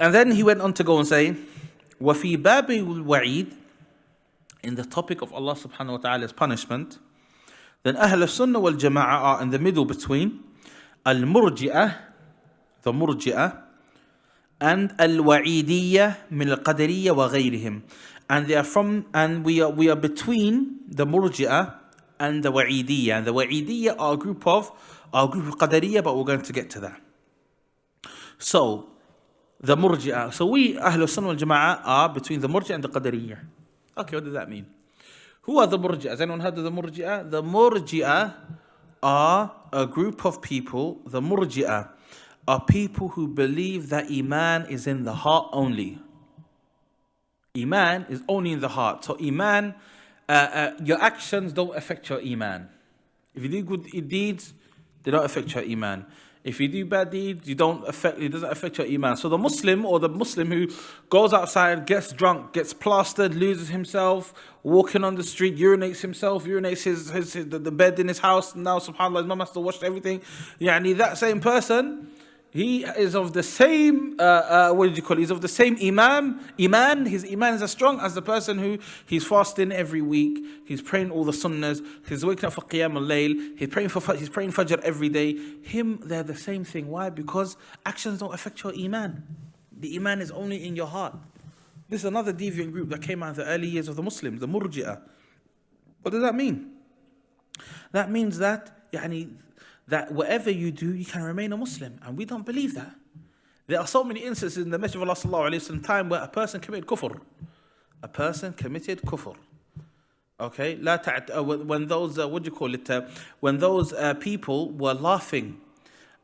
And then he went on to go and say, وَفِي بَابِ الْوَعِيدِ, in the topic of Allah subhanahu wa ta'ala's punishment, then Ahl al-Sunnah wal Jama'ah are in the middle between Al-Murji'ah, the Murji'ah, and Al-Wa'idiyah min al-Qadariyah wa ghayrihim. And they are from, and we are between the Murji'ah and the Wa'idiyah. And the Wa'idiyah are a group of Qadariyah, but we're going to get to that. So, the Murji'ah. So we, Ahlul Sunnah wal Jama'ah, are between the Murji'ah and the Qadariyah. Okay, what does that mean? Who are the Murji'ah? Has anyone heard of the Murji'ah? The Murji'ah are a group of people. The Murji'ah are people who believe that Iman is in the heart only. Iman is only in the heart. So Iman, your actions don't affect your Iman. If you do good deeds, they don't affect your Iman. If you do bad deeds, it doesn't affect your Iman. So the Muslim who goes outside, gets drunk, gets plastered, loses himself, walking on the street, urinates the bed in his house, now subhanAllah, his mum has to wash everything. That same person, he is of the same, He's of the same Iman. His Iman is as strong as the person who he's fasting every week. He's praying all the sunnahs. He's waking up for Qiyam al-Layl. He's praying Fajr every day. They're the same thing. Why? Because actions don't affect your Iman. The Iman is only in your heart. This is another deviant group that came out in the early years of the Muslims, the Murji'ah. What does that mean? That means that, that whatever you do, you can remain a Muslim. And we don't believe that. There are so many instances in the Messenger of Allah sallallahu alayhi wa sallam time where a person committed kufr. Okay? When those, when those people were laughing.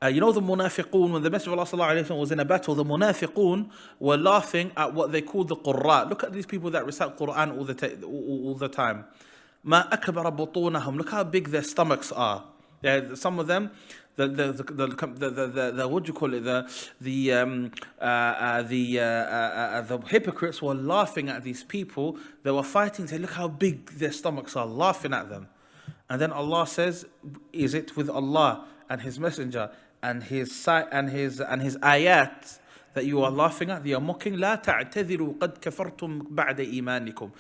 The munafiqun, when the Messenger of Allah sallallahu alayhi wa sallam was in a battle, the munafiqun were laughing at what they called the qurra. Look at these people that recite Quran all the time. Ma akbara butunahum. Look how big their stomachs are. Some of them, the hypocrites were laughing at these people. They were fighting. Say, look how big their stomachs are, laughing at them. And then Allah says, "Is it with Allah and His Messenger and His ayat that you are laughing at? They are mocking. لا تعتذروا قد كفرتم بعد إيمانكم.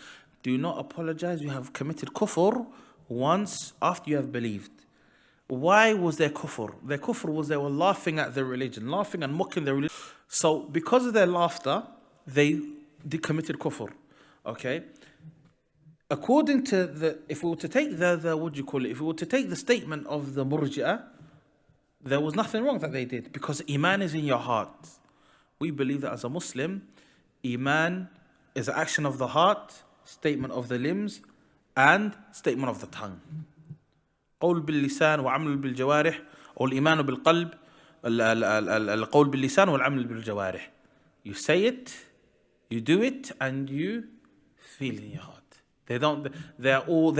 Do not apologize. You have committed kufr once after you have believed." Why was there kufr? Their kufr was they were laughing at their religion, laughing and mocking their religion. So because of their laughter, they committed kufr. Okay? According to if we were to take if we were to take the statement of the Murji'ah, there was nothing wrong that they did, because Iman is in your heart. We believe that as a Muslim, Iman is an action of the heart, statement of the limbs, and statement of the tongue. قول باللسان وعمل بالجوارح, or الإيمان بالقلب, القول باللسان والعمل بالجوارح. You say it, you do it, and you feel in your heart. They all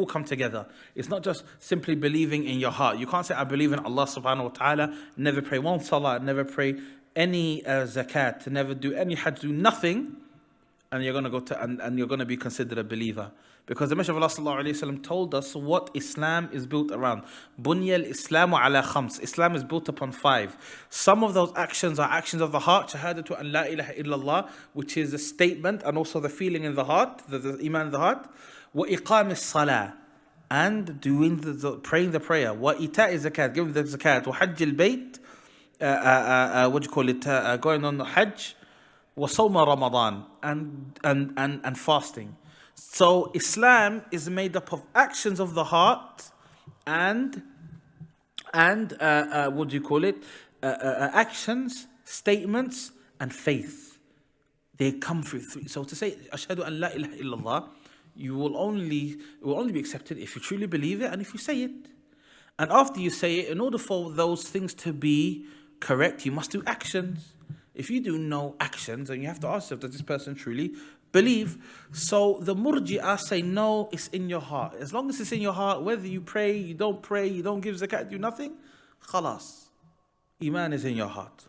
come together. It's not just simply believing in your heart. You can't say, I believe in Allah subhanahu wa ta'ala, never pray one salah, never pray any zakat, never do any hajj, do nothing, and you're going to be considered a believer. Because the Messenger of Allah sallallahu alayhi wa sallam told us what Islam is built around. Bunya al-Islamu ala khams. Islam is built upon 5. Some of those actions are actions of the heart, shahadatu an la ilaha illallah, which is a statement and also the feeling in the heart, the iman in the heart. Wa iqam as-salah, and doing praying the prayer. Wa ita'i zakat, giving the zakat. Wa hajj al-bayt, going on the hajj. Wa sawma Ramadan, and fasting. So Islam is made up of actions of the heart and actions, statements, and faith. They come through. So to say Ashhadu an la ilaha illallah, it will only be accepted if you truly believe it and if you say it. And after you say it, in order for those things to be correct, you must do actions. If you do no actions, then you have to ask yourself, does this person truly believe? So the Murji'ah say, no, it's in your heart. As long as it's in your heart, whether you pray, you don't give zakat, do nothing, khalas. Iman is in your heart.